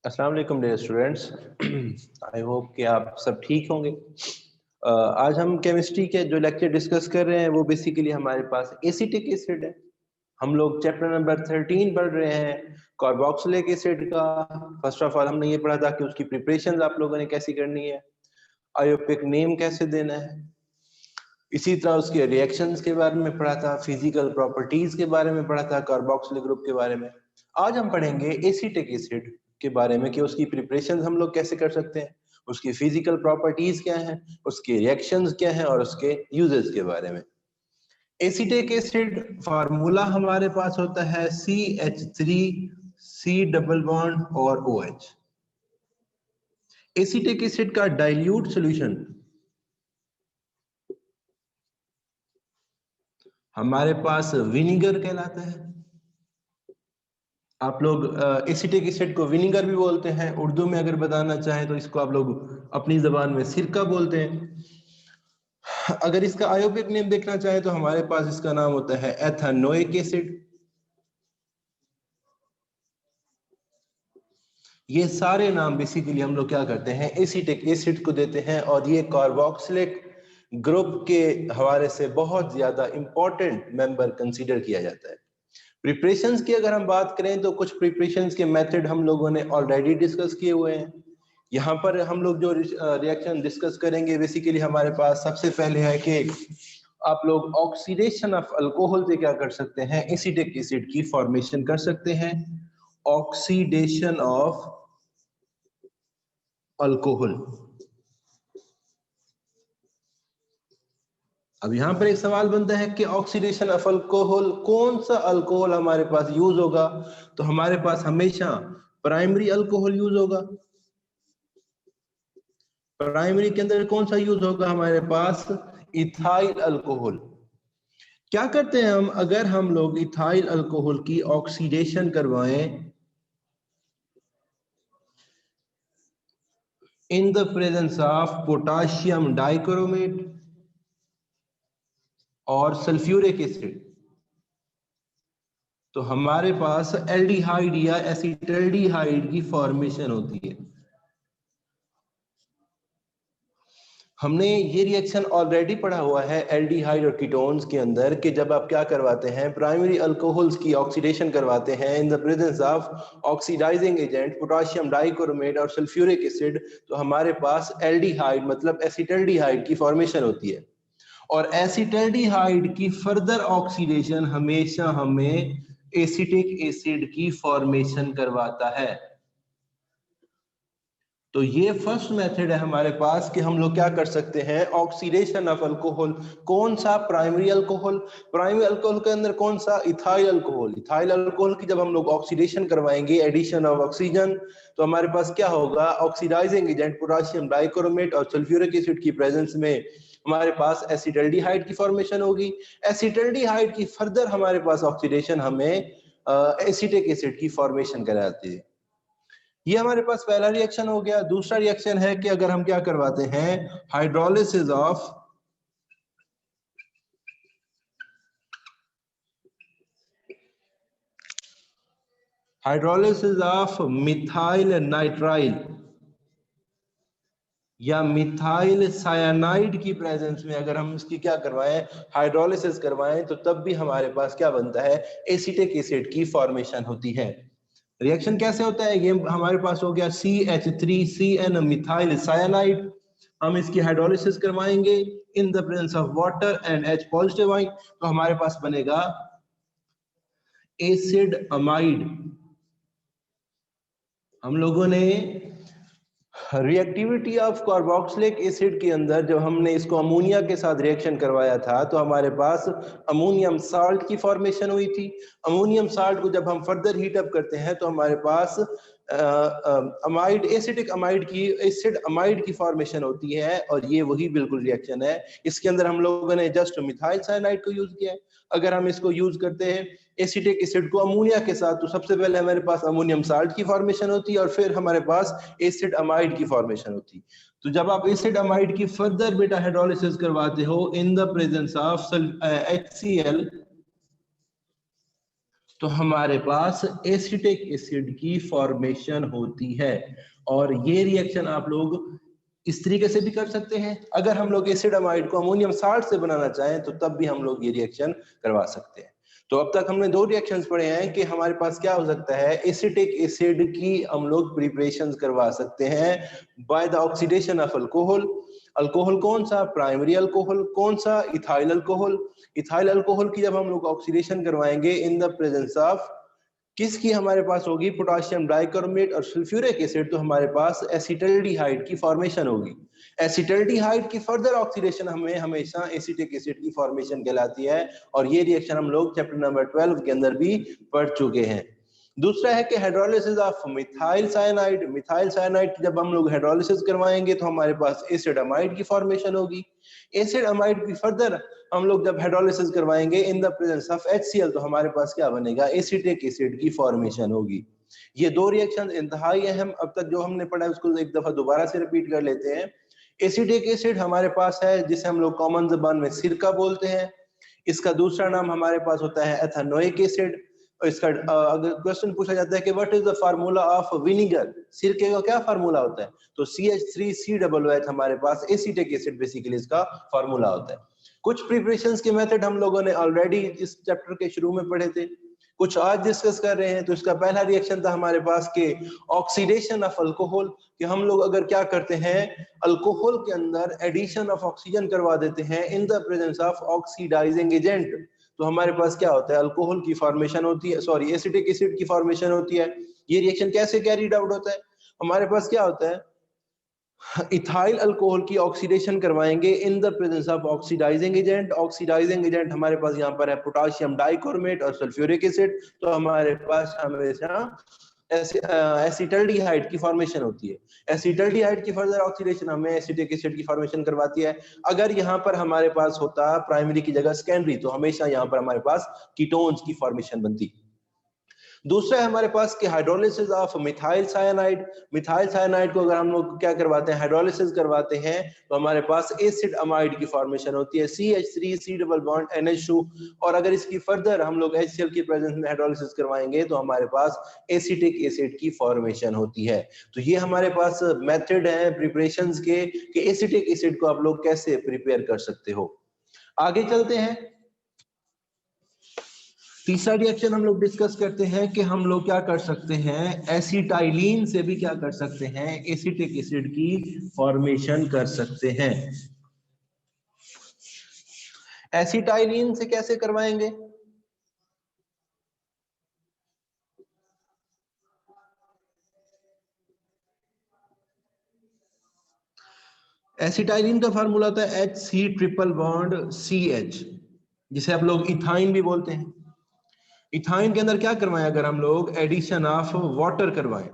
अस्सलाम वालेकुम dear students. I hope कि आप सब ठीक होंगे। आज हम केमिस्ट्री के जो लेक्चर डिस्कस कर रहे हैं वो बेसिकली हमारे पास एसिटिक एसिड है। हम लोग चैप्टर नंबर 13 पढ़ रहे हैं कार्बोक्सिलिक एसिड का। फर्स्ट ऑफ ऑल हमने ये पढ़ा था कि उसकी प्रिपरेशन आप लोगों ने कैसी करनी है, आयोपिक नेम कैसे देना है, इसी तरह उसके रिएक्शंस के बारे में पढ़ा था, फिजिकल प्रॉपर्टीज के बारे में पढ़ा था, कार्बोक्सिलिक ग्रुप के बारे में। आज हम पढ़ेंगे एसिटिक एसिड के बारे में कि उसकी प्रिपरेशन हम लोग कैसे कर सकते हैं, उसकी फिजिकल प्रॉपर्टीज क्या हैं, उसके रिएक्शंस क्या हैं और उसके यूजेस के बारे में। एसिटिक एसिड फार्मूला हमारे पास होता है CH3 C डबल बॉन्ड और OH। एसिटिक एसिड का डाइल्यूट सॉल्यूशन हमारे पास विनीगर कहलाता है। आप लोग एसिटिक एसिड को विनीगर भी बोलते हैं, उर्दू में अगर बताना चाहें तो इसको आप लोग अपनी जबान में सिरका बोलते हैं। अगर इसका आयोपिक नेम देखना चाहे तो हमारे पास इसका नाम होता है एथानोइक एसिड। ये सारे नाम बेसिकली हम लोग क्या करते हैं, एसिटिक एसिड को देते हैं, और ये कार्बोक्सिलिक ग्रुप के हवाले से बहुत ज्यादा इंपॉर्टेंट मेंबर कंसीडर किया जाता है। प्रिपरेशंस की अगर हम बात करें तो कुछ प्रिपरेशंस के मेथड हम लोगों ने ऑलरेडी डिस्कस किए हुए हैं। यहाँ पर हम लोग जो रिएक्शन डिस्कस करेंगे बेसिकली हमारे पास सबसे पहले है कि आप लोग ऑक्सीडेशन ऑफ अल्कोहल से क्या कर सकते हैं, एसिटिक एसिड की फॉर्मेशन कर सकते हैं। Oxidation of alcohol. अब यहां पर एक सवाल बनता है कि ऑक्सीडेशन ऑफ अल्कोहल, कौन सा अल्कोहल हमारे पास यूज होगा? तो हमारे पास हमेशा प्राइमरी अल्कोहल यूज होगा। प्राइमरी के अंदर कौन सा यूज होगा हमारे पास? Ethyl alcohol. क्या करते हैं हम, अगर हम लोग इथाइल अल्कोहल की ऑक्सीडेशन करवाएं इन the presence of potassium dichromate और सल्फ्यूरिक एसिड, तो हमारे पास एल्डिहाइड या एसिटल्डिहाइड की फॉर्मेशन होती है। हमने ये रिएक्शन ऑलरेडी पढ़ा हुआ है एल्डिहाइड और कीटोन्स के अंदर कि जब आप क्या करवाते हैं, प्राइमरी अल्कोहल्स की ऑक्सीडेशन करवाते हैं in the presence of oxidising agent potassium dichromate और सल्फ्यूरिक एसिड, तो हमारे पास एल्डिहाइड मतलब एसिटल्डिहाइड की फॉर्मेशन होती है। और एसिटल्डिहाइड की फर्दर ऑक्सीडेशन हमेशा हमें एसिटिक एसिड की फॉर्मेशन करवाता है। तो ये फर्स्ट मेथड है हमारे पास कि हम लोग क्या कर सकते हैं, ऑक्सीडेशन ऑफ अल्कोहल। कौन सा? Primary alcohol. प्राइमरी अल्कोहल के अंदर कौन सा? Ethyl alcohol. इथाइल अल्कोहल की जब हम लोग ऑक्सीडेशन करवाएंगे, एडिशन ऑफ ऑक्सीजन, तो हमारे पास क्या होगा, ऑक्सीडाइजिंग एजेंट पोटाशियम डाइक्रोमेट और सल्फ्यूरिक एसिड की प्रेजेंस में हमारे पास एसिटल्डिहाइड की फॉर्मेशन होगी। एसिटल्डिहाइड की फर्दर हमारे पास ऑक्सीडेशन हमें एसिटिक एसिड की फॉर्मेशन कराती है। ये हमारे पास पहला रिएक्शन हो गया। दूसरा रिएक्शन है कि अगर हम क्या करवाते हैं, हाइड्रोलिसिस ऑफ मिथाइल नाइट्राइल या मिथाइल सायानाइड की प्रेजेंस में अगर हम इसकी क्या करवाएं, हाइड्रोलिसिस करवाएं, तो तब भी हमारे पास क्या बनता है, एसिटिक एसिड की फॉर्मेशन होती है। रिएक्शन कैसे होता है, ये हमारे पास हो गया CH3CN मिथाइल सायानाइड। हम इसकी हाइड्रोलिसिस करवाएंगे in the presence of water and H positive ion, तो हमारे पास बनेगा एसिड अमाइड। हम लोगों ने रिएक्टिविटी ऑफ कार्बोक्सिलिक एसिड के अंदर जब हमने इसको अमोनिया के साथ रिएक्शन करवाया था तो हमारे पास अमोनियम साल्ट की फॉर्मेशन हुई थी। अमोनियम साल्ट को जब हम फर्दर हीट अप करते हैं तो हमारे पास अमाइड, एसिटिक अमाइड की, एसिड अमाइड की फॉर्मेशन होती है, और ये वही बिल्कुल रिएक्शन है। इसके अंदर हम लोगों ने जस्ट मिथाइल साइनाइड को यूज किया है। अगर हम इसको यूज करते हैं एसिटिक एसिड को अमोनिया के साथ, तो सबसे पहले हमारे पास अमोनियम साल्ट की फॉर्मेशन होती है और फिर हमारे पास एसिड अमाइड की फॉर्मेशन होती है। तो जब आप एसिड अमाइड की फर्दर बेटा हाइड्रोलिसिस करवाते हो इन द प्रेजेंस ऑफ HCl, तो हमारे पास एसिटिक एसिड की फॉर्मेशन होती है। और ये रिएक्शन आप लोग इस तरीके से भी कर सकते हैं, अगर हम लोग एसिडामाइड को अमोनियम साल्ट से बनाना चाहें तो तब भी हम लोग ये रिएक्शन करवा सकते हैं। तो अब तक हमने दो रिएक्शंस पढ़े हैं कि हमारे पास क्या हो सकता है, एसिटिक एसिड की हम लोग प्रिपरेशंस करवा सकते हैं by the oxidation of alcohol. Alcohol कौन सा, प्राइमरी अल्कोहल, कौन सा, इथाइल अल्कोहल। इथाइल अल्कोहल की जब हम लोग ऑक्सीडेशन करवाएंगे इन द प्रेजेंस ऑफ किसकी हमारे पास होगी, पोटाशियम डाइक्रोमेट और सल्फ्यूरिक एसिड, तो हमारे पास एसिटल्डिहाइड की फॉर्मेशन होगी। एसिटल्डिहाइड की फर्दर ऑक्सीडेशन हमें हमेशा एसिटिक एसिड की फॉर्मेशन कहलाती है, और ये रिएक्शन हम लोग चैप्टर नंबर 12 के अंदर भी पढ़ चुके हैं। दूसरा है कि hydrolysis of methyl cyanide. Methyl cyanide जब हम लोग हाइड्रोलिसिस करवाएंगे तो हमारे पास एसिडामाइड की फॉर्मेशन होगी। एसिडामाइड की फर्दर हम लोग जब हाइड्रोलिसिस करवाएंगे in the presence of HCl तो हमारे पास क्या बनेगा, एसिटिक एसिड की फॉर्मेशन होगी। ये दो रिएक्शन इंतहाई अहम, अब तक जो हमने पढ़ा है उसको एक दफा दोबारा से रिपीट कर लेते हैं। एसिटिक एसिड हमारे पास है जिसे हम लोग कॉमन जबान में सिरका बोलते हैं। इसका दूसरा नाम हमारे पास होता है एथेनोइक एसिड। इसका अगर क्वेश्चन पूछा जाता है कि what is the formula of vinegar, सिरके का क्या फार्मूला होता है, तो CH3COOH हमारे पास एसिटिक एसिड बेसिकली इसका फार्मूला होता है। कुछ प्रिपरेशंस के मेथड हम लोगों ने ऑलरेडी इस चैप्टर के शुरू में पढ़े थे, कुछ आज डिस्कस कर रहे हैं। तो इसका पहला रिएक्शन था हमारे पास के ऑक्सीडेशन ऑफ अल्कोहल, कि हम लोग अगर क्या करते हैं, अल्कोहल के अंदर एडिशन ऑफ ऑक्सीजन करवा देते हैं in the presence of oxidising agent, तो हमारे पास क्या होता है, अल्कोहल की फॉर्मेशन होती है, सॉरी एसिटिक एसिड की फॉर्मेशन होती है। ये रिएक्शन कैसे कैरीड आउट होता है, हमारे पास क्या होता है, इथाइल अल्कोहल की ऑक्सीडेशन करवाएंगे in the presence of oxidising agent. Oxidising agent हमारे पास यहाँ पर है पोटाशियम डाइक्रोमेट और सल्फ्यूरिक एसिड, तो हमारे पास हमेशा एसिटल्डिहाइड की फॉर्मेशन होती है। एसिटल्डिहाइड की फर्दर ऑक्सीडेशन हमें एसिटिक एसिड की फॉर्मेशन करवाती है। अगर यहाँ पर हमारे पास होता प्राइमरी की जगह सेकेंडरी तो हमेशा यहाँ पर हमारे पास कीटोन्स की फॉर्मेशन बनती। दूसरा है हमारे पास कि hydrolysis of methyl cyanide. Methyl cyanide को अगर हम लोग क्या करवाते हैं, हाइड्रोलिसिस करवाते हैं, तो हमारे पास एसिड अमाइड की फॉर्मेशन होती है, CH3C डबल बॉन्ड NH2। और अगर इसकी फर्दर हम लोग HCl की प्रेजेंस में हाइड्रोलिसिस करवाएंगे तो हमारे पास एसिटिक एसिड की फॉर्मेशन होती है। तो ये हमारे पास मेथड है प्रिपरेशंस के कि एसिटिक एसिड को आप लोग कैसे प्रिपेयर कर सकते हो। आगे चलते हैं, तीसरा रिएक्शन हम लोग डिस्कस करते हैं कि हम लोग क्या कर सकते हैं, एसिटाइलिन से भी क्या कर सकते हैं, एसिटिक एसिड की फॉर्मेशन कर सकते हैं। एसिटाइलिन से कैसे करवाएंगे, एसिटाइलिन का फार्मूला होता है HC ट्रिपल बॉन्ड CH, जिसे आप लोग इथाइन भी बोलते हैं। इथाइन के अंदर क्या करवाएं, अगर हम लोग एडिशन ऑफ वाटर करवाएं,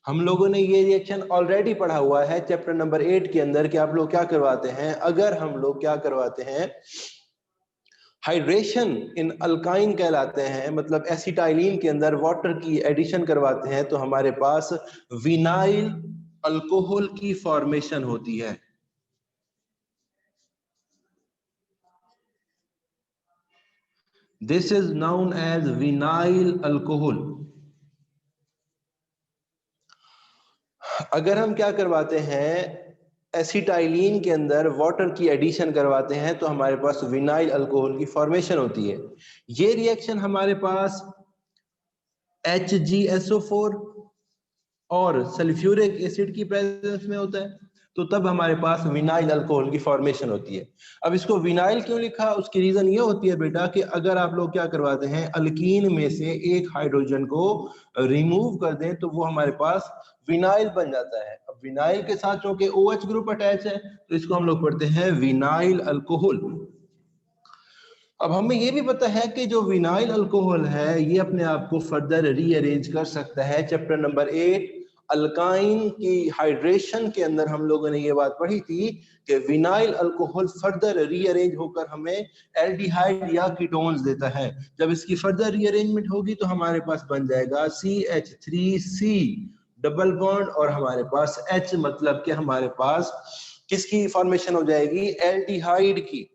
हम लोगों ने ये रिएक्शन ऑलरेडी पढ़ा हुआ है चैप्टर नंबर 8 के अंदर कि आप लोग क्या करवाते हैं, अगर हम लोग क्या करवाते हैं, हाइड्रेशन इन अल्काइन कहलाते हैं, मतलब एसिटाइलिन के अंदर वाटर की एडिशन करवाते हैं तो हमारे पास विनाइल अल्कोहल की फॉर्मेशन होती है। This is known as vinyl alcohol. अगर हम क्या करवाते हैं, एसिटाइलिन के अंदर वाटर की एडिशन करवाते हैं तो हमारे पास विनाइल अल्कोहल की फॉर्मेशन होती है। ये रिएक्शन हमारे पास HgSO4 और सल्फ्यूरिक एसिड की प्रेजेंस में होता है, तो तब हमारे पास विनाइल अल्कोहल की फॉर्मेशन होती है। अब इसको विनाइल क्यों लिखा, उसकी रीजन ये होती है बेटा कि अगर आप लोग क्या करवाते हैं, अल्कीन में से एक हाइड्रोजन को रिमूव कर दें तो वो हमारे पास विनाइल बन जाता है। अब विनाइल के साथ चूंकि OH ग्रुप अटैच है तो इसको हम लोग पढ़ते हैं विनाइल अल्कोहल। अब हमें ये भी पता है कि जो विनाइल अल्कोहल है ये अपने आप को फर्दर रीअरेंज कर सकता है। चैप्टर नंबर 8 अल्काइन की हाइड्रेशन के अंदर हम लोगों ने ये बात पढ़ी थी कि विनाइल अल्कोहल फर्दर रीअरेंज होकर हमें एल्डिहाइड या कीटोन्स देता है। जब इसकी फर्दर रीअरेंजमेंट होगी तो हमारे पास बन जाएगा CH3C डबल बॉन्ड और हमारे पास H, मतलब कि हमारे पास किसकी फॉर्मेशन हो जाएगी, एल्डिहाइड की।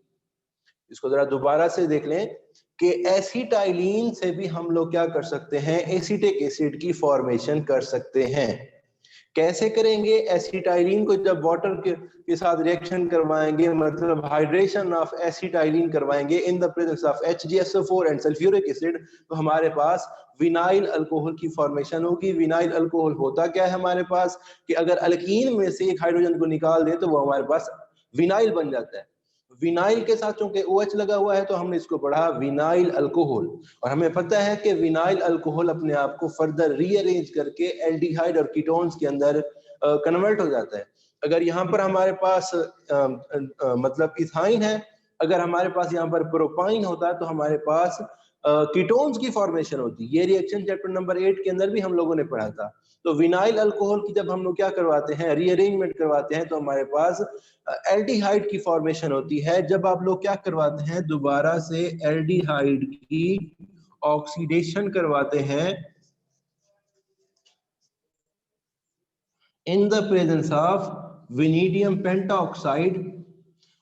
इसको जरा दोबारा से देख लें कि एसिटाइलिन से भी हम लोग क्या कर सकते हैं, एसिटिक एसिड की फॉर्मेशन कर सकते हैं। कैसे करेंगे? एसिटाइलिन को जब वाटर के साथ रिएक्शन करवाएंगे, मतलब हाइड्रेशन ऑफ एसिटाइलिन करवाएंगे in the presence of HgSO4 and sulphuric acid, तो हमारे पास विनाइल अल्कोहल की फॉर्मेशन होगी। विनाइल अल्कोहल होता क्या है हमारे पास, कि अगर अल्कीन में से एक हाइड्रोजन को निकाल दे तो वो हमारे पास विनाइल बन जाता है। विनाइल के साथ चूंकि OH लगा हुआ है तो हमने इसको पढ़ा विनाइल अल्कोहल, और हमें पता है कि विनाइल अल्कोहल अपने आप को फर्दर रीअरेंज करके एल्डिहाइड और कीटोन्स के अंदर कन्वर्ट हो जाता है। अगर यहाँ पर हमारे पास मतलब इथाइन है, अगर हमारे पास यहाँ पर प्रोपाइन होता है तो हमारे पास कीटोन्स की फॉर्मेशन होती है। ये रिएक्शन चैप्टर नंबर 8 के अंदर भी हम लोगों ने पढ़ा था। तो विनाइल अल्कोहल की जब हम लोग क्या करवाते हैं, रीअरेंजमेंट करवाते हैं, तो हमारे पास एल्डिहाइड की फॉर्मेशन होती है। जब आप लोग क्या करवाते हैं, दोबारा से एल्डिहाइड की ऑक्सीडेशन करवाते हैं in the presence of vanadium pentoxide,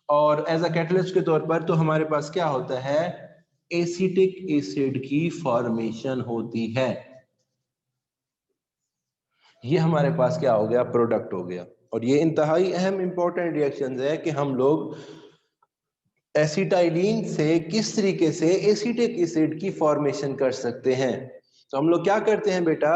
और एज अ कैटलिस्ट के तौर पर, तो हमारे पास क्या होता है, एसिटिक एसिड की फॉर्मेशन होती है। ये हमारे पास क्या हो गया, प्रोडक्ट हो गया। और ये इंतहाई अहम इंपॉर्टेंट रिएक्शंस है कि हम लोग एसिटाइलिन से किस तरीके से एसिटिक एसिड की फॉर्मेशन कर सकते हैं। तो हम लोग क्या करते हैं बेटा,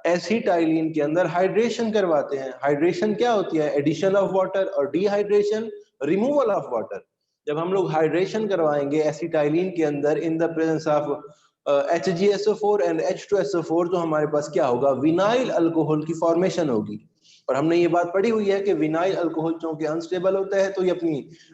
एसिटाइलिन के अंदर हाइड्रेशन करवाते हैं। हाइड्रेशन क्या होती है, एडिशन ऑफ वाटर, और डिहाइड्रेशन रिमूवल ऑफ वाटर। जब हम लोग हाइड्रेशन करवाएंगे एसिटाइलिन के अंदर इन the presence of HgSO4 and H2SO4, तो हमारे पास क्या होगा, विनाइल अल्कोहल की फॉर्मेशन होगी। और हमने ये बात पढ़ी हुई है कि विनाइल अल्कोहल चूंकि अनस्टेबल होता है तो ये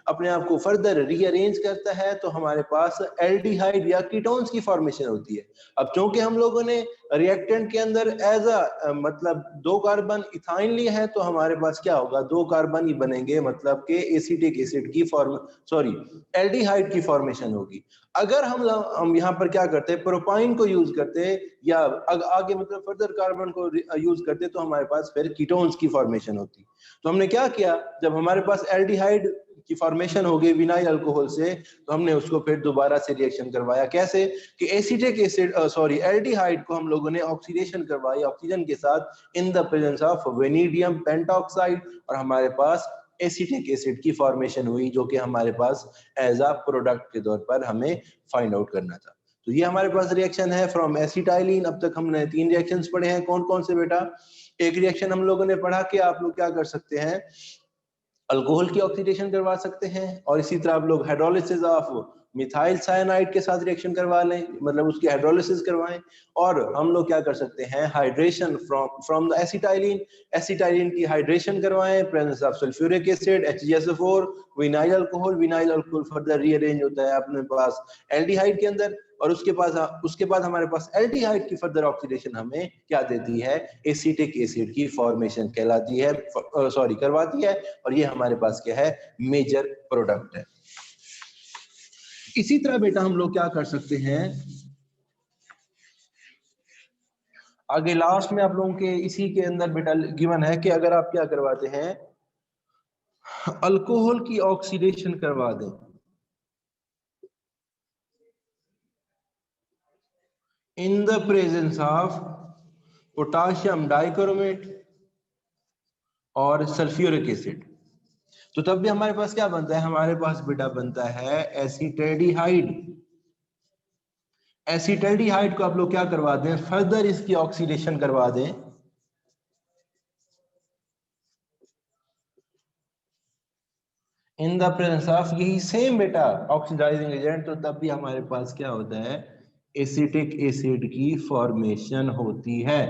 अपने आप को फर्दर रीअरेंज करता है, तो हमारे पास एल्डिहाइड या कीटोन्स की फॉर्मेशन होती है। अब चूंकि हम लोगों ने रिएक्टेंट के अंदर एज अ मतलब 2 कार्बन इथाइन लिए हैं, तो हमारे पास क्या होगा, 2 कार्बन ही बनेंगे, मतलब के एसिटिक एसिड की एल्डिहाइड की फॉर्मेशन होगी। अगर हम यहाँ पर क्या करते हैं, प्रोपाइन को यूज करते या आगे मतलब फर्दर कार्बन को यूज करते, तो हमारे पास फिर कीटोन्स की फॉर्मेशन होती। तो हमने क्या किया, जब हमारे पास एल्डिहाइड की फॉर्मेशन हो गई विनाइल अल्कोहल से, तो हमने उसको फिर दोबारा से रिएक्शन करवाया। कैसे कि एसिटिक एसिड एल्डिहाइड को हम लोगों ने ऑक्सीडेशन करवाई ऑक्सीजन के साथ इन the presence of vanadium pentoxide, और हमारे पास एसिटिक एसिड की फॉर्मेशन हुई, जो कि हमारे पास एज अ प्रोडक्ट के तौर पर हमें फाइंड आउट करना था। तो ये हमारे पास रिएक्शन है फ्रॉम एसिटाइलिन। अब तक हमने 3 रिएक्शंस पढ़े हैं। कौन कौन से बेटा? एक रिएक्शन हम लोगों ने पढ़ा कि आप लोग क्या कर सकते हैं, अल्कोहल की ऑक्सीडेशन करवा सकते हैं, और इसी तरह आप लोग हाइड्रोलिसिस ऑफ मिथाइल साइनाइड के साथ रिएक्शन करवा लें, मतलब उसकी हाइड्रोलिसिस करवाएं। और हम लोग क्या कर सकते हैं, hydration from the acetylene, acetylene की हाइड्रेशन करवाएं, presence of sulphuric acid, HgSO4, vinyl alcohol further rearrange होता है अपने पास एल्डिहाइड के अंदर, और उसके बाद हमारे पास एल्डिहाइड की फर्दर ऑक्सीडेशन हमें क्या देती है, एसिटिक एसिड की फॉर्मेशन कहलाती है, करवाती है। और ये हमारे पास क्या है, मेजर प्रोडक्ट है। इसी तरह बेटा हम लोग क्या कर सकते हैं, आगे लास्ट में आप लोगों के इसी के अंदर बेटा गिवन है कि अगर आप क्या करवाते हैं, अल्कोहल की ऑक्सीडेशन करवा दें इन the presence of potassium dichromate और सल्फ्यूरिक एसिड, तो तब भी हमारे पास क्या बनता है, हमारे पास बेटा बनता है एसिटल्डिहाइड। एसिटल्डिहाइड को आप लोग क्या करवा दें, फर्दर इसकी ऑक्सीडेशन करवा दें इन द प्रेजेंस ऑफ यही सेम बेटा ऑक्सीडाइजिंग एजेंट, तो तब भी हमारे पास क्या होता है, एसिटिक एसिड की फॉर्मेशन होती है।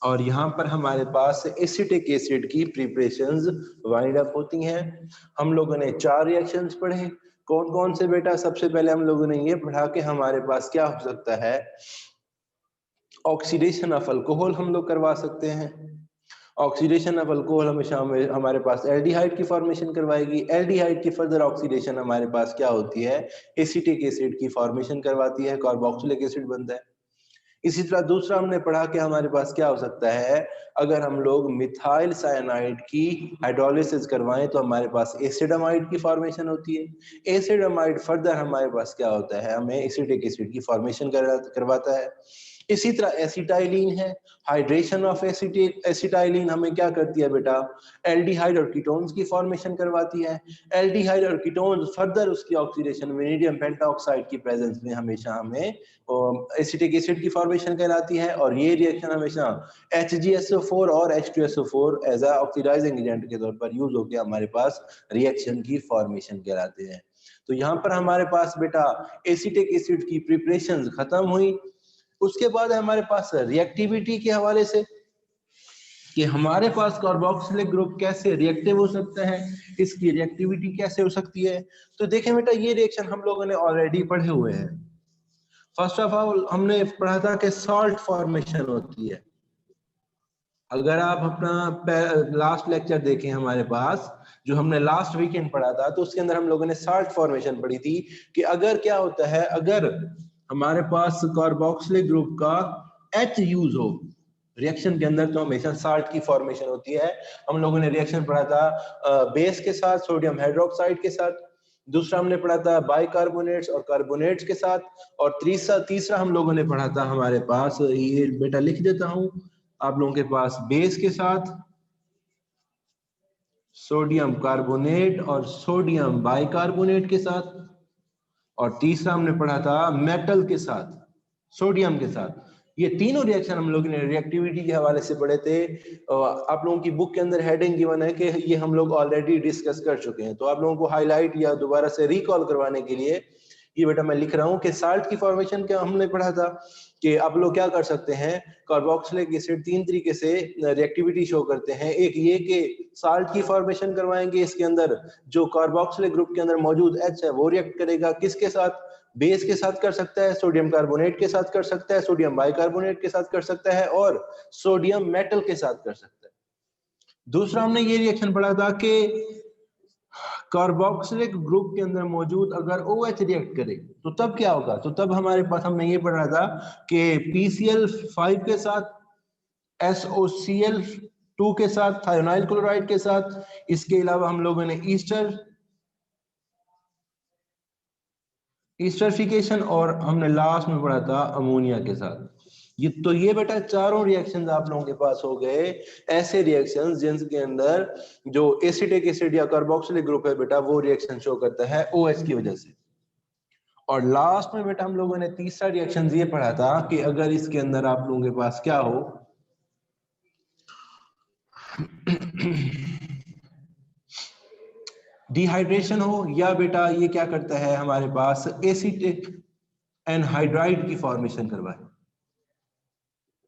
और यहाँ पर हमारे पास एसिटिक एसिड की प्रिपरेशंस वाइंड अप होती हैं। हम लोगों ने 4 रिएक्शंस पढ़े। कौन कौन से बेटा? सबसे पहले हम लोगों ने ये पढ़ा कि हमारे पास क्या हो सकता है, ऑक्सीडेशन ऑफ अल्कोहल हम लोग करवा सकते हैं। ऑक्सीडेशन ऑफ अल्कोहल हमेशा हमारे पास एल्डिहाइड की फॉर्मेशन करवाएगी। एल्डिहाइड की फर्दर ऑक्सीडेशन हमारे पास क्या होती है, एसिटिक एसिड की फॉर्मेशन करवाती है, कार्बोक्सिलिक एसिड बनता है। इसी तरह दूसरा हमने पढ़ा कि हमारे पास क्या हो सकता है, अगर हम लोग मिथाइल साइनाइड की हाइड्रोलिसिस करवाएं तो हमारे पास एसिडामाइड की फॉर्मेशन होती है। एसिडामाइड फर्दर हमारे पास क्या होता है, हमें एसिटिक एसिड की फॉर्मेशन करवाता है। इसी तरह एसिटाइलिन है, हाइड्रेशन ऑफ एसिटाइलिन हमें क्या करती है बेटा, एल्डिहाइड और कीटोन्स की फॉर्मेशन करवाती है। एल्डिहाइड और कीटोन्स फर्दर उसकी ऑक्सीडेशन वेनेडियम पेंटाऑक्साइड की प्रेजेंस में हमेशा हमें एसिटिक एसिड की फॉर्मेशन कहलाती है, और ये रिएक्शन हमेशा HgSO4 और H2SO4 as a oxidising agent के तौर पर यूज होकर हमारे पास रिएक्शन की फॉर्मेशन कहलाते हैं। तो यहाँ पर हमारे पास बेटा एसिटिक एसिड की प्रिपरेशन खत्म हुई। उसके बाद हमारे पास रिएक्टिविटी के हवाले से कि हमारे पास कार्बोक्सिलिक ग्रुप कैसे रिएक्टिव हो सकता है, इसकी रिएक्टिविटी कैसे हो सकती है। तो देखें बेटा, ये रिएक्शन हम लोगों ने ऑलरेडी पढ़े हुए हैं। फर्स्ट ऑफ ऑल हमने पढ़ा था कि सॉल्ट फॉर्मेशन होती है। अगर आप अपना लास्ट लेक्चर देखें हमारे पास, जो हमने लास्ट वीकेंड पढ़ा था, तो उसके अंदर हम लोगों ने सॉल्ट फॉर्मेशन पढ़ी थी कि अगर क्या होता है, अगर हमारे पास कार्बोक्सिलिक ग्रुप का H यूज हो रिएक्शन के अंदर, तो हमेशा साल्ट की फॉर्मेशन होती है। हम लोगों ने रिएक्शन पढ़ा था बेस के साथ, सोडियम हाइड्रोक्साइड के साथ। दूसरा हमने पढ़ा था बाइकार्बोनेट्स और कार्बोनेट्स के साथ। और तीसरा हम लोगों ने पढ़ा था हमारे पास, ये बेटा लिख देता हूं आप लोगों के पास, बेस के साथ सोडियम कार्बोनेट और सोडियम बाइकार्बोनेट के साथ। और तीसरा हमने पढ़ा था मेटल के साथ, सोडियम के साथ। ये तीनों रिएक्शन हम लोगों ने रिएक्टिविटी के हवाले से पढ़े थे। आप लोगों की बुक के अंदर हेडिंग गिवन है कि ये हम लोग ऑलरेडी डिस्कस कर चुके हैं। तो आप लोगों को हाईलाइट या दोबारा से रिकॉल करवाने के लिए ये बेटा मैं लिख रहा हूं कि साल्ट की फॉर्मेशन क्या हमने पढ़ा था कि आप लोग क्या कर सकते हैं, कार्बोक्सिलिक एसिड तीन तरीके से रिएक्टिविटी शो करते हैं। एक ये कि साल्ट की फॉर्मेशन करवाएंगे, इसके अंदर जो कार्बोक्सिलिक ग्रुप के अंदर मौजूद H है वो रिएक्ट करेगा किसके साथ, बेस के साथ कर सकता है, सोडियम कार्बोनेट के साथ कर सकता है, सोडियम बाइकार्बोनेट के साथ कर सकता है, और सोडियम मेटल के साथ कर सकता है। दूसरा हमने ये रिएक्शन पढ़ा था कि कार्बोक्सिलिक ग्रुप के अंदर मौजूद अगर OH रिएक्ट करे तो तब क्या होगा। तो तब हमारे पास हमने ये पढ़ा था कि PCl5 के साथ, SOCl2 के साथ, थायोनाइल क्लोराइड के साथ, इसके अलावा हम लोगों ने ईस्टरिफिकेशन, और हमने लास्ट में पढ़ा था अमोनिया के साथ। ये बेटा चारों रिएक्शंस आप लोगों के पास हो गए, ऐसे रिएक्शंस जिनके अंदर जो एसिटिक एसिड या कार्बोक्सिलिक ग्रुप है बेटा वो रिएक्शन शो करता है OH की वजह से। और लास्ट में बेटा हम लोगों ने तीसरा रिएक्शन ये पढ़ा था कि अगर इसके अंदर आप लोगों के पास क्या हो, डिहाइड्रेशन हो, या बेटा ये क्या करता है हमारे पास एसिटिक एनहाइड्राइड की फॉर्मेशन करवाए।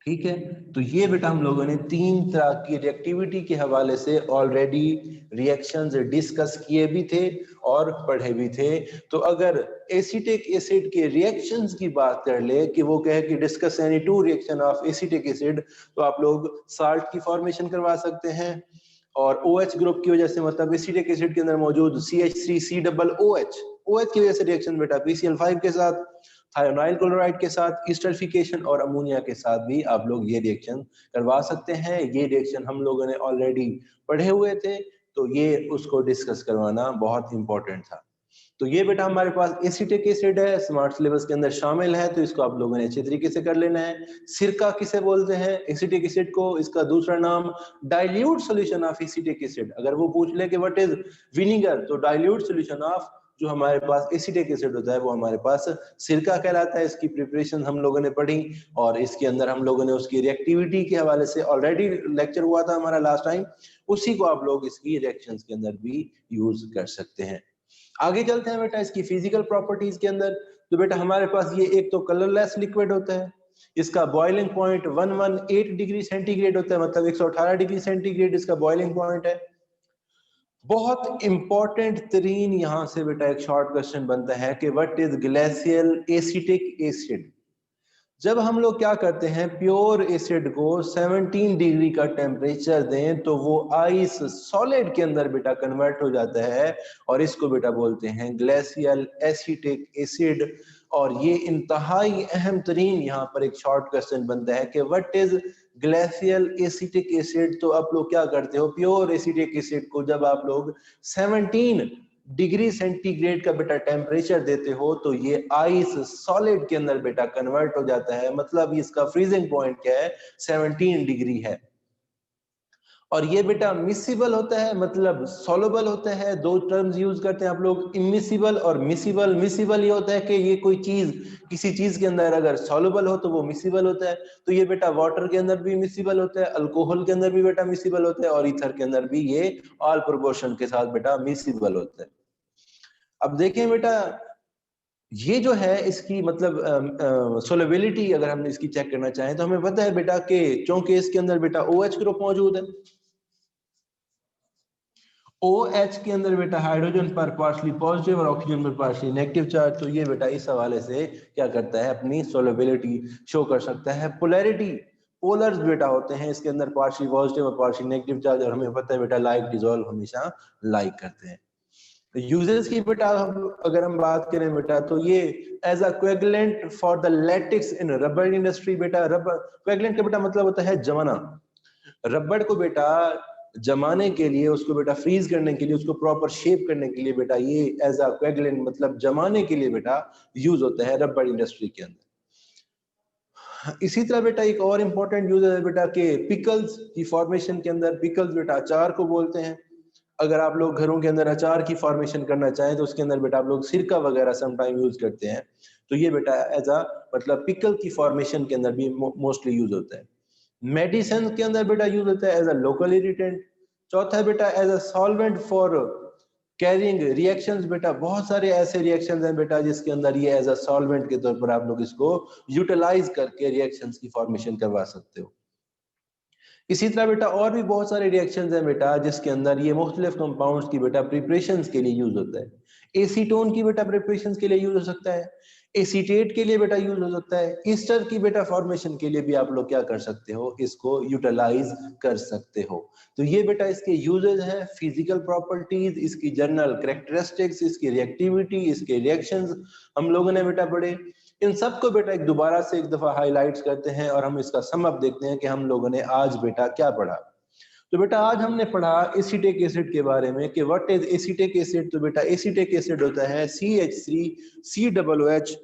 ठीक है, तो ये बेटा हम लोगों ने तीन तरह की रिएक्टिविटी के हवाले से ऑलरेडी रिएक्शंस डिस्कस किए भी थे और पढ़े भी थे। तो अगर एसिटिक एसिड के रिएक्शंस की बात कर ले कि वो कहे कि discuss any two reaction of acetic acid, तो आप लोग साल्ट की फॉर्मेशन करवा सकते हैं। और OH ग्रुप की वजह से, मतलब एसिटिक एसिड के अंदर मौजूद CH3COOH, OH की वजह से रिएक्शन बेटा PCl5 के साथ, थायोनाइल क्लोराइड के साथ, ईस्टरिफिकेशन और अमोनिया के साथ भी आप लोग ये रिएक्शन करवा सकते हैं। ये रिएक्शन हम लोगों ने ऑलरेडी पढ़े हुए थे, तो ये उसको डिस्कस करवाना बहुत इंपॉर्टेंट था। तो ये बेटा हमारे पास एसिटिक एसिड है, स्मार्ट सिलेबस के अंदर शामिल है, तो इसको आप लोगों ने अच्छे तरीके से कर लेना है। सिरका किसे बोलते हैं एसिटिक एसिड को, इसका दूसरा नाम dilute solution of acetic acid. अगर वो पूछ ले कि व्हाट इज विनेगर, तो डाइल्यूट सॉल्यूशन ऑफ जो हमारे पास एसिटिक एसिड होता है वो हमारे पास सिरका कहलाता है। इसकी प्रिपरेशन हम लोगों ने पढ़ी, और इसके अंदर हम लोगों ने उसकी रिएक्टिविटी के हवाले से ऑलरेडी लेक्चर हुआ था हमारा लास्ट टाइम, उसी को आप लोग इसकी रिएक्शंस के अंदर भी यूज कर सकते हैं। आगे चलते हैं बेटा इसकी फिजिकल प्रॉपर्टीज के अंदर। तो बेटा हमारे पास ये एक तो कलरलेस लिक्विड होता है, इसका बॉइलिंग पॉइंट 118 डिग्री सेंटीग्रेड होता है, मतलब 118 डिग्री सेंटीग्रेड इसका बॉइलिंग पॉइंट है। बहुत इंपॉर्टेंट तरीन यहां से बेटा एक शॉर्ट क्वेश्चन बनता है कि what is glacial acetic acid. जब हम लोग क्या करते हैं, प्योर एसिड को 17 डिग्री का टेम्परेचर दें तो वो आइस सॉलिड के अंदर बेटा कन्वर्ट हो जाता है, और इसको बेटा बोलते हैं ग्लेशियल एसिटिक एसिड। और ये इंतहाई अहम तरीन यहाँ पर एक शॉर्ट क्वेश्चन बनता है कि what is glacial acetic acid. तो आप लोग क्या करते हो, प्योर एसिटिक एसिड को जब आप लोग 17 डिग्री सेंटीग्रेड का बेटा टेम्परेचर देते हो तो ये आइस सॉलिड के अंदर बेटा कन्वर्ट हो जाता है। मतलब इसका फ्रीजिंग पॉइंट क्या है, 17 डिग्री है। और ये बेटा मिसिबल होता है, मतलब सॉल्युबल होता है। दो टर्म्स यूज करते हैं आप लोग, इमिसिबल और मिसिबल। मिसिबल ये होता है कि ये कोई चीज, किसी चीज के अंदर अगर सॉल्युबल हो तो वो मिसिबल होता है। तो ये बेटा वाटर के अंदर भी मिसिबल होता है, अल्कोहल के अंदर भी बेटा मिसिबल होता है, और ईथर के अंदर भी ये ऑल प्रोपोर्शन के साथ बेटा मिसिबल होता है। अब देखें बेटा, ये जो है इसकी मतलब सोलेबिलिटी अगर हम इसकी चेक करना चाहें तो हमें पता है बेटा कि चूंकि इसके अंदर बेटा OH ग्रुप मौजूद है, OH के अंदर बेटा हाइड्रोजन पर पार्शली पॉजिटिव और ऑक्सीजन पर पार्शली नेगेटिव चार्ज, तो ये बेटा इस हवाले से क्या करता है, अपनी सोलेबिलिटी शो कर सकता है। पोलैरिटी, पोलर्स बेटा होते हैं इसके अंदर, पार्शली पॉजिटिव और पार्शली नेगेटिव चार्ज, और हमें पता है बेटा लाइक डिसॉल्व हमेशा लाइक करते हैं। यूजेस की बेटा अगर हम बात करें बेटा तो ये as a coagulant for the latex in rubber industry. बेटा रबर कोएगुलेंट का बेटा मतलब होता है जमाना। रबड़ को बेटा जमाने के लिए, उसको बेटा फ्रीज करने के लिए, उसको प्रॉपर शेप करने के लिए बेटा ये एज अ कोएगुलेंट मतलब जमाने के लिए बेटा यूज होता है रबड़ इंडस्ट्री के अंदर। इसी तरह बेटा एक और इंपॉर्टेंट यूज है बेटा के पिकल्स की फॉर्मेशन के अंदर। पिकल्स बेटा अचार को बोलते हैं। अगर आप लोग घरों के अंदर अचार की फॉर्मेशन करना चाहें तो उसके अंदर बेटा आप लोग सिरका वगैरह समटाइम यूज करते हैं, तो ये बेटा एज अ मतलब पिकल की फॉर्मेशन के अंदर भी मोस्टली यूज होता है। मेडिसिन के अंदर बेटा यूज होता है एज अ लोकल इरिटेंट। चौथा है बेटा as a solvent for carrying reactions. बेटा बहुत सारे ऐसे रिएक्शंस हैं बेटा जिसके अंदर ये एज अ सॉल्वेंट के तौर पर आप लोग इसको यूटिलाइज करके रिएक्शंस की फॉर्मेशन करवा सकते हो। इसी तरह बेटा और भी बहुत सारे रिएक्शंस हैं बेटा जिसके अंदर ये मुख्तलिफ कंपाउंड्स की बेटा प्रिपरेशंस के लिए यूज होता है। एसीटोन की बेटा प्रिपरेशंस के लिए यूज हो सकता है, एसीटेट के लिए बेटा यूज हो सकता है, ईस्टर की बेटा फॉर्मेशन के लिए भी आप लोग क्या कर सकते हो, इसको यूटिलाइज कर सकते हो। तो ये बेटा इसके यूजेस हैं, फिजिकल प्रॉपर्टीज, इसकी जनरल कैरेक्टरिस्टिक्स, इसकी रिएक्टिविटी, इसके रिएक्शंस हम लोगों ने बेटा पढ़े। इन सबको बेटा एक दोबारा से एक दफा हाईलाइट्स करते हैं और हम इसका सम अप देखते हैं कि हम लोगों ने आज बेटा क्या पढ़ा। तो बेटा आज हमने पढ़ा एसीटिक एसिड के बारे में कि व्हाट इज एसीटिक एसिड। तो बेटा एसीटिक एसिड होता है CH3COOH।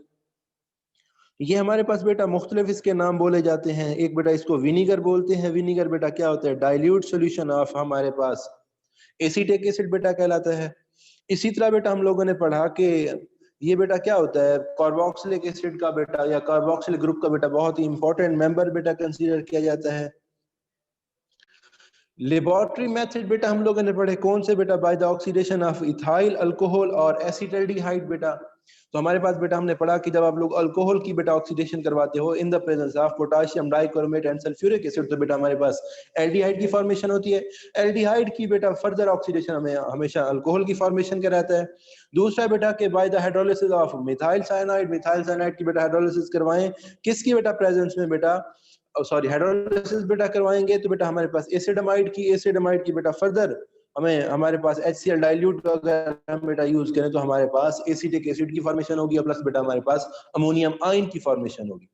ये हमारे पास बेटा मुख्तलिफ इसके नाम बोले जाते हैं। एक बेटा इसको विनीगर बोलते हैं। विनीगर बेटा क्या होता है, डाइल्यूट सोल्यूशन ऑफ हमारे पास एसीटिक एसिड बेटा कहलाता है। इसी तरह बेटा हम लोगों ने पढ़ा कि ये बेटा क्या होता है, कार्बोक्सिलिक एसिड का बेटा या कार्बोक्सिलिक ग्रुप का बेटा बहुत ही इंपॉर्टेंट मेंबर बेटा कंसीडर किया जाता है। लेबोरेटरी मेथड बेटा हम लोगों ने पढ़े कौन से बेटा, by the oxidation of ethyl alcohol और एसिटल्डिहाइड बेटा। तो हमारे पास बेटा हमने पढ़ा कि जब आप लोग अल्कोहल की बेटा ऑक्सीडेशन करवाते हो इन the presence of potassium dichromate and sulphuric acid, तो बेटा हमारे पास एल्डिहाइड की फॉर्मेशन होती है। एल्डिहाइड की बेटा फर्दर ऑक्सीडेशन हमें हमेशा अल्कोहल की फॉर्मेशन कराता है। दूसरा बेटा कि by the hydrolysis of methyl cyanide, methyl cyanide की बेटा हाइड्रोलिसिस करवाएं किसकी बेटा प्रेजेंस में बेटा, सॉरी हाइड्रोलिसिस बेटा करवाएंगे तो बेटा हमारे पास एसिडमाइड की, एसिडमाइड की बेटा फर्दर हमें हमारे पास HCl डाइल्यूट अगर हम बेटा यूज करें तो हमारे पास एसिटिक एसिड की फॉर्मेशन होगी, प्लस बेटा हमारे पास अमोनियम आयन की फॉर्मेशन होगी।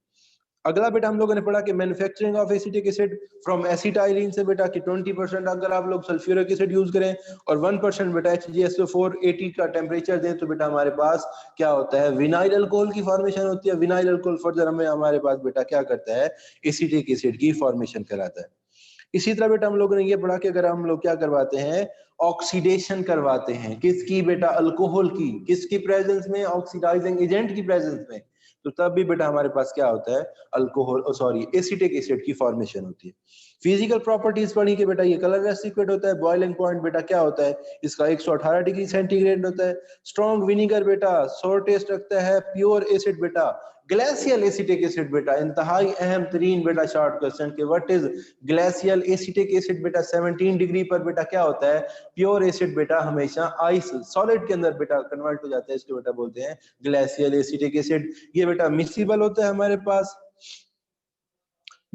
अगला बेटा हम लोगों ने पढ़ा कि manufacturing of acetic acid from acetylene से बेटा कि 20% अगर आप लोग सल्फ्यूरिक एसिड यूज करें और 1% बेटा HgSO4 80 का टेम्परेचर दें तो बेटा हमारे पास क्या होता है, विनाइल अल्कोहल की फॉर्मेशन होती है। विनाइल अल्कोहल फर्दर हमें हमारे पास बेटा क्या करता है, एसिटिक एसिड की फॉर्मेशन कराता है। इसी तरह बेटा हम लोगों ने ये पढ़ा कि अगर हम लोग क्या करवाते हैं, ऑक्सीडेशन करवाते हैं किसकी बेटा, अल्कोहल की, किसकी प्रेजेंस में, ऑक्सीडाइजिंग एजेंट की प्रेजेंस में, तो तब भी बेटा हमारे पास क्या होता है, अल्कोहल सॉरी एसिटिक एसिड की फॉर्मेशन होती है। फिजिकल प्रॉपर्टीज पढ़ी कि बेटा ये कलरलेस लिक्विड होता है। बॉइलिंग पॉइंट बेटा क्या होता है, इसका 118 डिग्री सेंटीग्रेड होता है। स्ट्रॉन्ग विनीगर बेटा सोर टेस्ट रखता है। प्योर एसिड बेटा ग्लेशियल एसिटिक एसिड बेटा इंतहाई अहम तरीन बेटा शॉर्ट क्वेश्चन के what is glacial acetic acid बेटा 17 डिग्री पर बेटा क्या होता है, प्योर एसिड बेटा हमेशा आइस सॉलिड के अंदर बेटा कन्वर्ट हो जाता है, इसको बेटा बोलते हैं ग्लेशियल एसिटिक एसिड। ये बेटा मिसिबल होता है हमारे पास।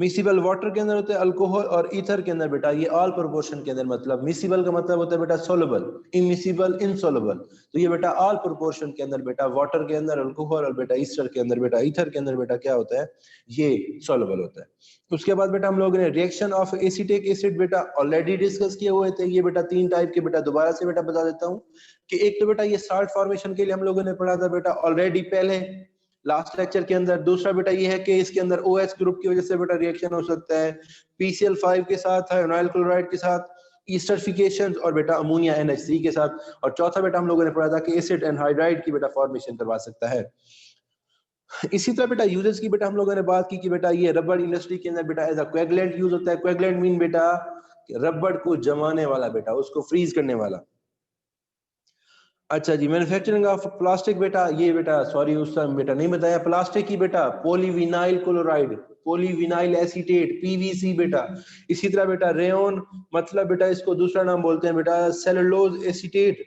मिसिबल वाटर के अंदर होता है अल्कोहल, और ईथर के अंदर बेटा ये ऑल प्रोपोर्शन के अंदर, मतलब मिसिबल का मतलब होता है बेटा सोलबल, इमिसिबल इनसोलबल, तो ये बेटा ऑल प्रोपोर्शन के अंदर बेटा वाटर के अंदर अल्कोहल, और बेटा ईस्टर के अंदर बेटा ईथर के अंदर बेटा क्या होता है, ये सोलबल होता है। उसके बाद बेटा हम लोगों ने रिएक्शन ऑफ एसिटिक एसिड बेटा ऑलरेडी डिस्कस किए हुए थे। ये बेटा 3 टाइप के बेटा दोबारा से बेटा बता देता हूँ कि एक तो बेटा ये साल्ट फॉर्मेशन के लिए हम लोगों ने पढ़ा था बेटा ऑलरेडी पहले लास्ट लेक्चर के अंदर। दूसरा बेटा ये है कि इसके अंदर OH ग्रुप की वजह से बेटा रिएक्शन हो सकता है PCl5 के साथ, हाइड्रोनाइल क्लोराइड के साथ, ईस्टरिफिकेशन, और बेटा अमोनिया NH3 के साथ। और चौथा बेटा हम लोगों ने पढ़ा था कि एसिड एनहाइड्राइड की बेटा फॉर्मेशन करवा सकता है। इसी तरह बेटा यूजेस की बेटा हम लोगों ने बात की कि बेटा ये रबड़ इंडस्ट्री के अंदर बेटा एज अ कोएगुलेंट यूज होता है। कोएगुलेंट मीन बेटा रबड़ को जमाने वाला बेटा, उसको फ्रीज करने वाला। अच्छा जी, मैन्युफैक्चरिंग ऑफ प्लास्टिक बेटा, ये बेटा सॉरी उस टाइम बेटा नहीं बताया, प्लास्टिक की बेटा polyvinyl chloride, polyvinyl acetate, PVC बेटा। इसी तरह बेटा रेयन, मतलब बेटा इसको दूसरा नाम बोलते हैं बेटा सेलुलोज एसीटेट।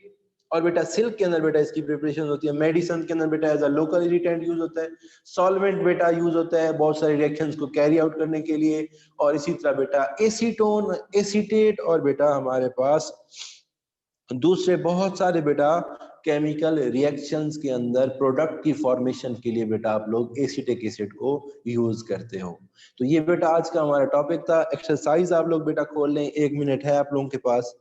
और बेटा सिल्क के अंदर बेटा इसकी प्रिपरेशन होती है। मेडिसिन के अंदर बेटा as a local irritant use होता है। सॉल्वेंट बेटा यूज होता है बहुत सारी रिएक्शंस को कैरी आउट करने के लिए। और इसी तरह बेटा एसीटोन, एसीटेट, और बेटा हमारे पास दूसरे बहुत सारे बेटा केमिकल रिएक्शंस के अंदर प्रोडक्ट की फॉर्मेशन के लिए बेटा आप लोग एसिटिक एसिड को यूज करते हो। तो ये बेटा आज का हमारा टॉपिक था। एक्सरसाइज आप लोग बेटा खोल लें, 1 मिनट है आप लोगों के पास।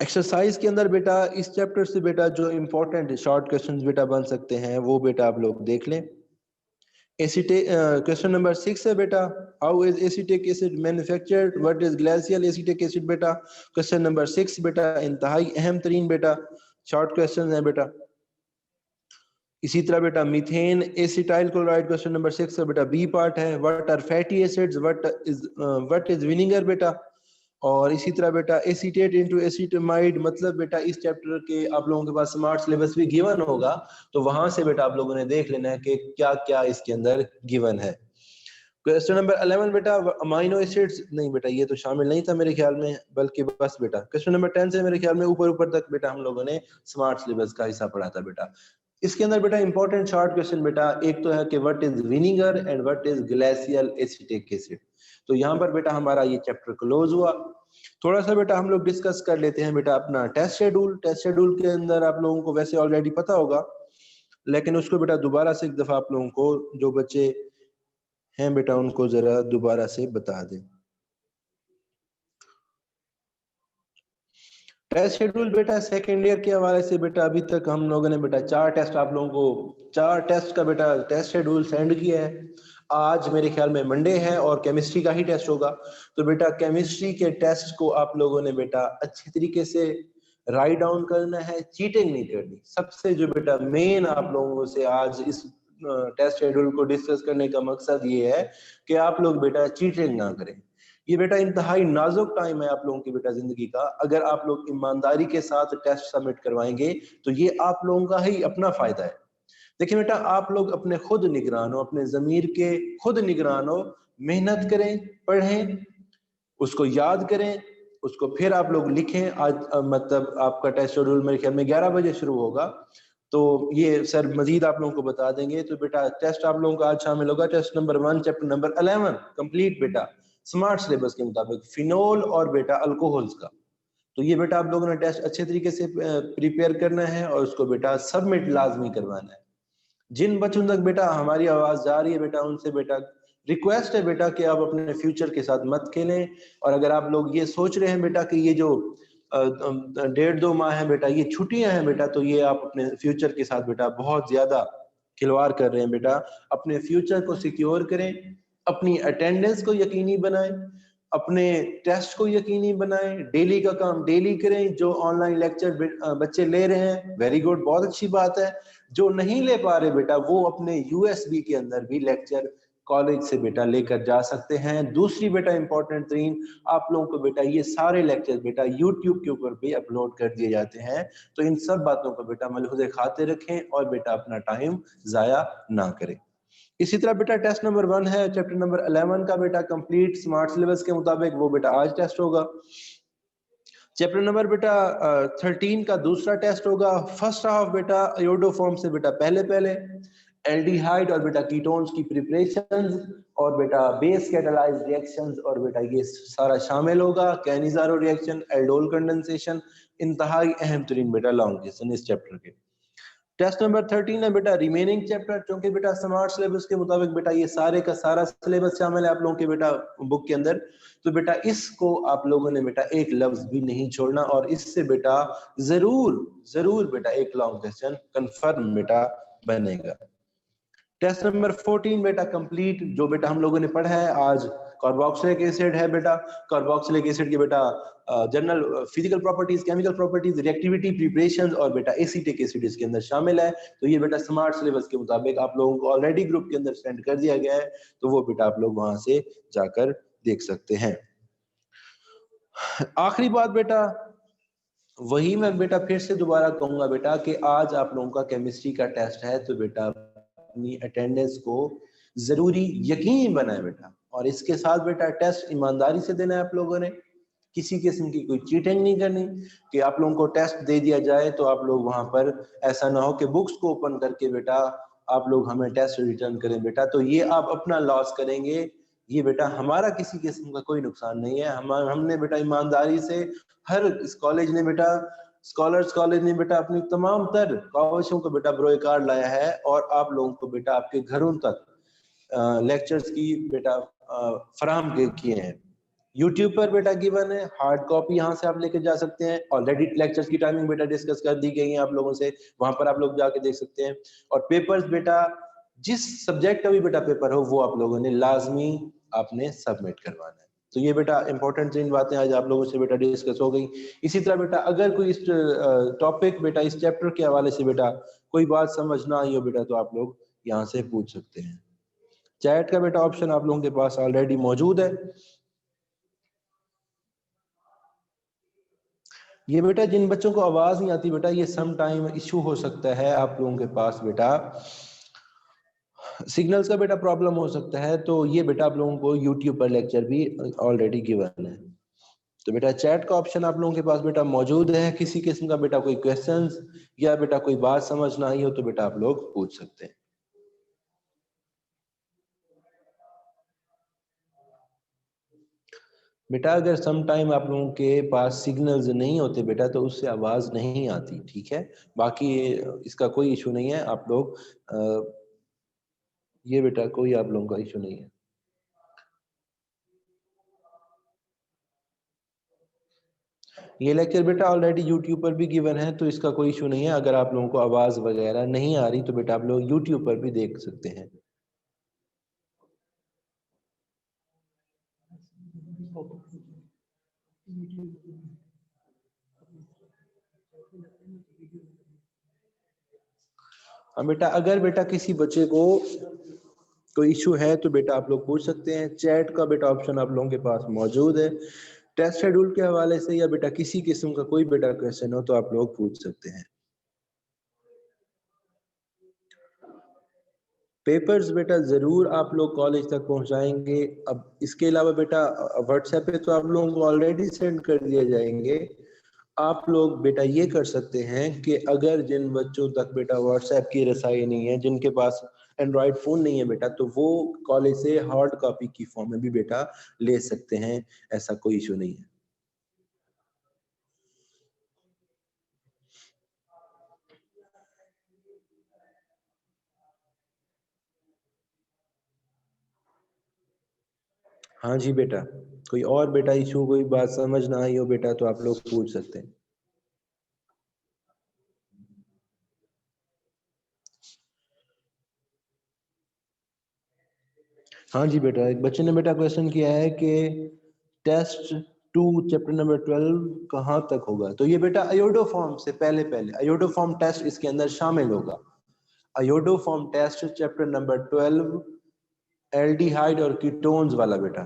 एक्सरसाइज के अंदर बेटा इस चैप्टर से बेटा जो इंपॉर्टेंट शॉर्ट क्वेश्चंस बेटा बन सकते हैं वो बेटा आप लोग देख लें। क्वेश्चन नंबर 6 है बेटा, how is acetic acid manufactured, what is glacial acetic acid बेटा। क्वेश्चन नंबर 6 बेटा इंतहाई अहम तरीन बेटा शॉर्ट क्वेश्चन है बेटा। इसी तरह बेटा methane acetyl chloride, question number 6 है बेटा बी पार्ट है। What are fatty acids, what is vinegar बेटा। और इसी तरह बेटा एसीटेट इनटू एसीटामाइड, मतलब बेटा इस चैप्टर के आप लोगों के पास स्मार्ट सिलेबस भी गिवन होगा, तो वहां से बेटा आप लोगों ने देख लेना है कि क्या क्या इसके अंदर गिवन है। क्वेश्चन नंबर 11 बेटा अमाइनो एसिड्स, नहीं बेटा ये तो शामिल नहीं था मेरे ख्याल में, बल्कि बस बेटा क्वेश्चन नंबर 10 से मेरे ख्याल में ऊपर ऊपर तक बेटा हम लोगों ने स्मार्ट सिलेबस का हिस्सा पढ़ा था बेटा। इसके अंदर बेटा इंपॉर्टेंट शॉर्ट क्वेश्चन बेटा एक तो है कि what is vinegar and what is glacial acetic acid. तो यहाँ पर बेटा हमारा ये चैप्टर क्लोज हुआ। थोड़ा सा बेटा हम लोग डिस्कस कर लेते हैं बेटा अपना टेस्ट शेड्यूल। टेस्ट शेड्यूल के अंदर आप लोगों को वैसे ऑलरेडी पता होगा, लेकिन उसको बेटा दोबारा से एक दफा आप लोगों को जो बच्चे हैं बेटा उनको जरा दोबारा से बता दें। टेस्ट शेड्यूल बेटा सेकेंड ईयर के हवाले से बेटा अभी तक हम लोगों ने बेटा 4 टेस्ट आप लोगों को 4 टेस्ट का बेटा टेस्ट शेड्यूल सेंड किया है। आज मेरे ख्याल में मंडे है और केमिस्ट्री का ही टेस्ट होगा। तो बेटा केमिस्ट्री के टेस्ट को आप लोगों ने बेटा अच्छी तरीके से राइट डाउन करना है, चीटिंग नहीं करनी। सबसे जो बेटा मेन आप लोगों से आज इस टेस्ट शेड्यूल को डिस्कस करने का मकसद ये है कि आप लोग बेटा चीटिंग ना करें। ये बेटा इंतहाई नाजुक टाइम है आप लोगों की बेटा जिंदगी का। अगर आप लोग ईमानदारी के साथ टेस्ट सबमिट करवाएंगे तो ये आप लोगों का ही अपना फायदा है। देखिए बेटा आप लोग अपने खुद निगरान हो, अपने जमीर के खुद निगरान हो, मेहनत करें, पढ़ें, उसको याद करें, उसको फिर आप लोग लिखें। आज मतलब आपका टेस्ट शेड्यूल मेरे ख्याल में 11 बजे शुरू होगा, तो ये सर मजीद आप लोगों को बता देंगे। तो बेटा टेस्ट आप लोगों का आज शामिल होगा test number 1 chapter number 11 complete बेटा स्मार्ट सिलेबस के मुताबिक फिनोल और बेटा अल्कोहल्स का। तो ये बेटा आप लोगों ने टेस्ट अच्छे तरीके से प्रिपेयर करना है और उसको बेटा सबमिट लाजमी करवाना है। जिन बच्चों तक बेटा हमारी आवाज जा रही है बेटा उनसे बेटा रिक्वेस्ट है बेटा कि आप अपने फ्यूचर के साथ मत खेलें। और अगर आप लोग ये सोच रहे हैं बेटा कि ये जो 1.5-2 माह है बेटा ये छुट्टियां हैं बेटा, तो ये आप अपने फ्यूचर के साथ बेटा बहुत ज्यादा खिलवाड़ कर रहे हैं बेटा। अपने फ्यूचर को सिक्योर करें, अपनी अटेंडेंस को यकीनी बनाएं, अपने टेस्ट को यकीनी बनाएं, डेली का काम डेली करें। जो ऑनलाइन लेक्चर बच्चे ले रहे हैं वेरी गुड, बहुत अच्छी बात है। जो नहीं ले पा रहे बेटा वो अपने यूएसबी के अंदर भी लेक्चर कॉलेज से बेटा लेकर जा सकते हैं। दूसरी बेटा इंपॉर्टेंट तरीन, आप लोगों को बेटा ये सारे लेक्चर बेटा यूट्यूब के ऊपर भी अपलोड कर दिए जाते हैं। तो इन सब बातों को बेटा मलहूज़े खाते रखें और बेटा अपना टाइम जाया ना करें। इसी तरह बेटा टेस्ट नंबर 1 है चैप्टर नंबर 11 का बेटा कंप्लीट स्मार्ट सिलेबस के मुताबिक, वो बेटा आज टेस्ट होगा। चैप्टर नंबर बेटा 13 का दूसरा टेस्ट होगा। फर्स्ट हाफ बेटा आयोडोफॉर्म से बेटा पहले एल्डिहाइड और बेटा कीटोन्स की प्रिपरेशंस और बेटा बेस कैटालाइज्ड रिएक्शंस और बेटा ये सारा शामिल होगा। कैनिज़ारो रिएक्शन, एल्डोल कंडेंसेशन, इंतहाई अहम तरीन बेटा लॉन्ग क्वेश्चन इस चैप्टर के। टेस्ट नंबर 13 है बेटा रिमेनिंग चैप्टर, क्योंकि बेटा स्मार्ट सिलेबस के मुताबिक बेटा ये सारे का सारा सिलेबस शामिल है आप लोगों के बेटा बुक के अंदर। तो बेटा इसको आप लोगों ने बेटा एक लफ्ज भी नहीं छोड़ना और इससे बेटा जरूर बेटा एक लॉन्ग क्वेश्चन कंफर्म बेटा बनेगा। टेस्ट नंबर 14 बेटा कंप्लीट, जो बेटा हम लोगों ने पढ़ा है आज। कार्बोक्सिलिक एसिड है बेटा, कार्बोक्सिलिक एसिड के बेटा general physical properties, chemical properties, reactivity, preparations और बेटा एसीटिक एसिड इसके अंदर शामिल है। तो ये बेटा स्मार्ट सिलेबस के मुताबिक आप लोगों को ऑलरेडी ग्रुप के अंदर सेंड कर दिया गया है, तो वो बेटा आप लोग वहां से जाकर देख सकते हैं। आखिरी बात बेटा, वही मैं बेटा फिर से दोबारा कहूंगा बेटा कि आज आप लोगों का केमिस्ट्री का टेस्ट है, तो बेटा अपनी अटेंडेंस को जरूरी यकीन बनाए बेटा, और इसके साथ बेटा टेस्ट ईमानदारी से देना है आप लोगों ने। किसी किस्म की कोई चीटिंग नहीं करनी कि आप लोगों को टेस्ट दे दिया जाए तो आप लोग वहां पर ऐसा ना हो कि बुक्स को ओपन करके बेटा आप लोग हमें टेस्ट रिटर्न करें बेटा, तो ये आप अपना लॉस करेंगे। ये बेटा हमारा किसी किस्म का कोई नुकसान नहीं है। हमने बेटा ईमानदारी से हर इस कॉलेज ने बेटा स्कॉलर्स कॉलेज ने बेटा अपनी तमाम तर काविशों को बेटा बरोए कार लाया है और आप लोगों को बेटा आपके घरों तक लेक्चर्स की बेटा फराहम किए हैं। YouTube पर बेटा गिवन है, हार्ड कॉपी यहाँ से आप लेके जा सकते हैं। ऑलरेडी लेक्चर्स की टाइमिंग बेटा डिस्कस कर दी गई है आप लोगों से, वहां पर आप लोग जाके देख सकते हैं। और पेपर्स बेटा जिस सब्जेक्ट का भी बेटा पेपर हो वो आप लोगों ने लाजमी आपने सबमिट करवाना है। तो ये बेटा इंपॉर्टेंट तीन बातें आज आप लोगों से बेटा डिस्कस हो गई। इसी तरह बेटा अगर कोई इस टॉपिक बेटा इस चैप्टर के हवाले से बेटा कोई बात समझ ना आई हो बेटा, तो आप लोग यहाँ से पूछ सकते हैं। चैट का बेटा ऑप्शन आप लोगों के पास ऑलरेडी मौजूद है। ये बेटा जिन बच्चों को आवाज नहीं आती बेटा, ये सम टाइम इशू हो सकता है आप लोगों के पास बेटा, सिग्नल्स का बेटा प्रॉब्लम हो सकता है। तो ये बेटा आप लोगों को YouTube पर लेक्चर भी ऑलरेडी गिवन है। तो बेटा चैट का ऑप्शन आप लोगों के पास बेटा मौजूद है। किसी किस्म का बेटा कोई क्वेश्चंस या बेटा कोई बात समझ ना आई हो तो बेटा आप लोग पूछ सकते हैं। बेटा अगर सम टाइम आप लोगों के पास सिग्नल्स नहीं होते बेटा तो उससे आवाज नहीं आती, ठीक है। बाकी इसका कोई इशू नहीं है, आप लोग ये बेटा कोई आप लोगों का इशू नहीं है। ये लेक्चर बेटा ऑलरेडी YouTube पर भी गिवन है, तो इसका कोई इशू नहीं है। अगर आप लोगों को आवाज वगैरह नहीं आ रही तो बेटा आप लोग YouTube पर भी देख सकते हैं। हाँ बेटा, अगर बेटा किसी बच्चे को कोई इशू है तो बेटा आप लोग पूछ सकते हैं। चैट का बेटा ऑप्शन आप लोगों के पास मौजूद है। टेस्ट शेड्यूल के हवाले से या बेटा किसी किस्म का कोई बेटा क्वेश्चन हो तो आप लोग पूछ सकते हैं। पेपर्स बेटा जरूर आप लोग कॉलेज तक पहुंचाएंगे। अब इसके अलावा बेटा व्हाट्सएप पे तो आप लोगों को ऑलरेडी सेंड कर दिए जाएंगे। आप लोग बेटा ये कर सकते हैं कि अगर जिन बच्चों तक बेटा व्हाट्सएप की रसाई नहीं है, जिनके पास एंड्रॉयड फोन नहीं है बेटा, तो वो कॉलेज से हार्ड कॉपी की फॉर्म में भी बेटा ले सकते हैं, ऐसा कोई इशू नहीं है। हाँ जी बेटा, कोई और बेटा इशू, कोई बात समझ ना आई हो बेटा तो आप लोग पूछ सकते हैं। हाँ जी बेटा, एक बच्चे ने बेटा क्वेश्चन किया है कि टेस्ट 2 चैप्टर नंबर 12 कहाँ तक होगा। तो ये बेटा आयोडोफॉर्म से पहले आयोडोफॉर्म टेस्ट इसके अंदर शामिल होगा। Iodoform test chapter number 12 aldehyde और कीटोन्स वाला बेटा,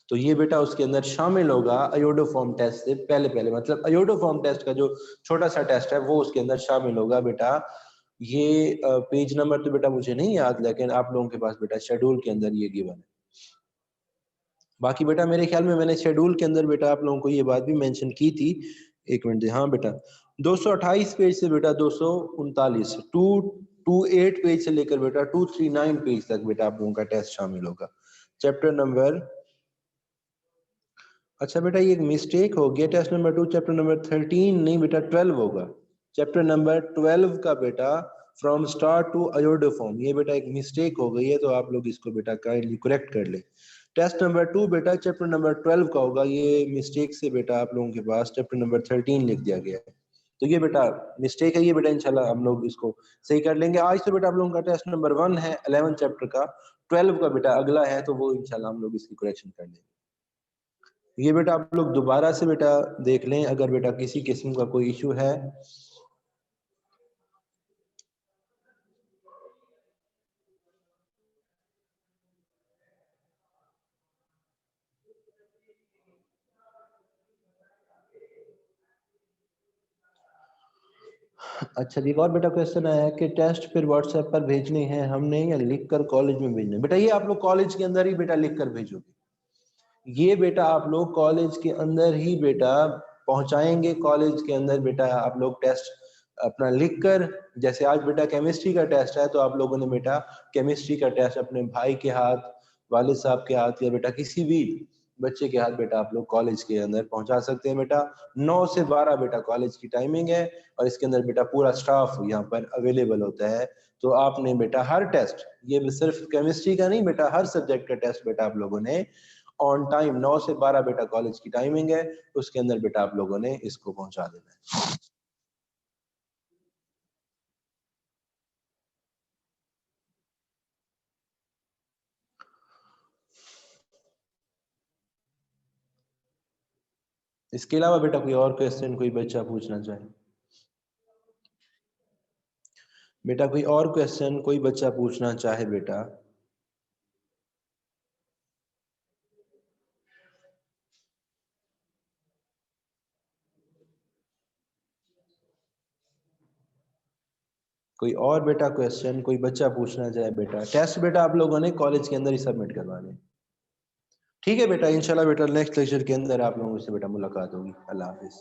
तो ये बेटा उसके अंदर शामिल होगा आयोडोफॉर्म टेस्ट से पहले मतलब आयोडोफॉर्म टेस्ट का जो छोटा सा टेस्ट है वो उसके अंदर शामिल होगा बेटा। ये पेज नंबर तो बेटा मुझे नहीं याद, लेकिन आप लोगों के पास बेटा शेड्यूल के अंदर ये गिवन है। बाकी बेटा मेरे ख्याल में मैंने शेड्यूल के अंदर बेटा आप लोगों को ये बात भी मेंशन की थी। एक मिनट दे, हाँ बेटा 228 पेज से बेटा 239 228 पेज से लेकर बेटा 239 पेज तक बेटा आप लोगों का टेस्ट शामिल होगा। चैप्टर नंबर, अच्छा बेटा ये एक मिस्टेक हो गया, टेस्ट नंबर 2 चैप्टर नंबर 13 नहीं बेटा 12 होगा। चैप्टर नंबर 12 का बेटा फ्रॉम स्टार टू आयोडोफॉर्म, ये बेटा एक मिस्टेक हो गई है, तो आप लोग इसको बेटा काइंडली करेक्ट कर ले। टेस्ट नंबर 2 बेटा चैप्टर नंबर 12 का होगा, ये मिस्टेक से बेटा आप लोगों के पास चैप्टर नंबर 13 लिख दिया गया है, तो ये बेटा मिस्टेक है, ये बेटा इंशाल्लाह हम लोग इसको सही कर लेंगे। आज तो बेटा आप लोगों का टेस्ट नंबर 1 है 11 चैप्टर का, 12 का बेटा अगला है, तो वो इंशाल्लाह हम लोग इसकी करेक्शन कर लेंगे। ये बेटा आप लोग दोबारा से बेटा देख लें, अगर बेटा किसी किस्म का कोई इशू है। अच्छा जी, एक और बेटा क्वेश्चन आया है कि टेस्ट फिर व्हाट्सएप पर भेजने हैं हमने या लिख कर कॉलेज में भेजने? बेटा ये आप लोग कॉलेज के अंदर ही बेटा लिख कर भेजोगे, ये बेटा आप लोग कॉलेज के अंदर ही बेटा पहुंचाएंगे। कॉलेज के अंदर बेटा आप लोग टेस्ट अपना लिख कर, जैसे आज बेटा केमिस्ट्री का टेस्ट है, तो आप लोगों ने बेटा केमिस्ट्री का टेस्ट अपने भाई के हाथ, वालिद साहब के हाथ, या बेटा किसी भी बच्चे के हाथ बेटा आप लोग कॉलेज के अंदर पहुंचा सकते हैं। बेटा 9 से 12 बेटा कॉलेज की टाइमिंग है, और इसके अंदर बेटा पूरा स्टाफ यहाँ पर अवेलेबल होता है। तो आपने बेटा हर टेस्ट, ये सिर्फ केमिस्ट्री का नहीं बेटा, हर सब्जेक्ट का टेस्ट बेटा आप लोगों ने ऑन टाइम 9 से 12 बेटा कॉलेज की टाइमिंग है, उसके अंदर बेटा आप लोगों ने इसको पहुंचा देना है। इसके अलावा बेटा कोई और क्वेश्चन कोई बच्चा पूछना चाहे? बेटा कोई और क्वेश्चन कोई बच्चा पूछना चाहे बेटा? कोई और बेटा क्वेश्चन कोई बच्चा पूछना चाहे बेटा? टेस्ट बेटा आप लोगों ने कॉलेज के अंदर ही सबमिट करवाने। ठीक है बेटा, इंशाल्लाह बेटा नेक्स्ट लेक्चर के अंदर आप लोगों से बेटा मुलाकात होगी। अल्लाह हाफिज।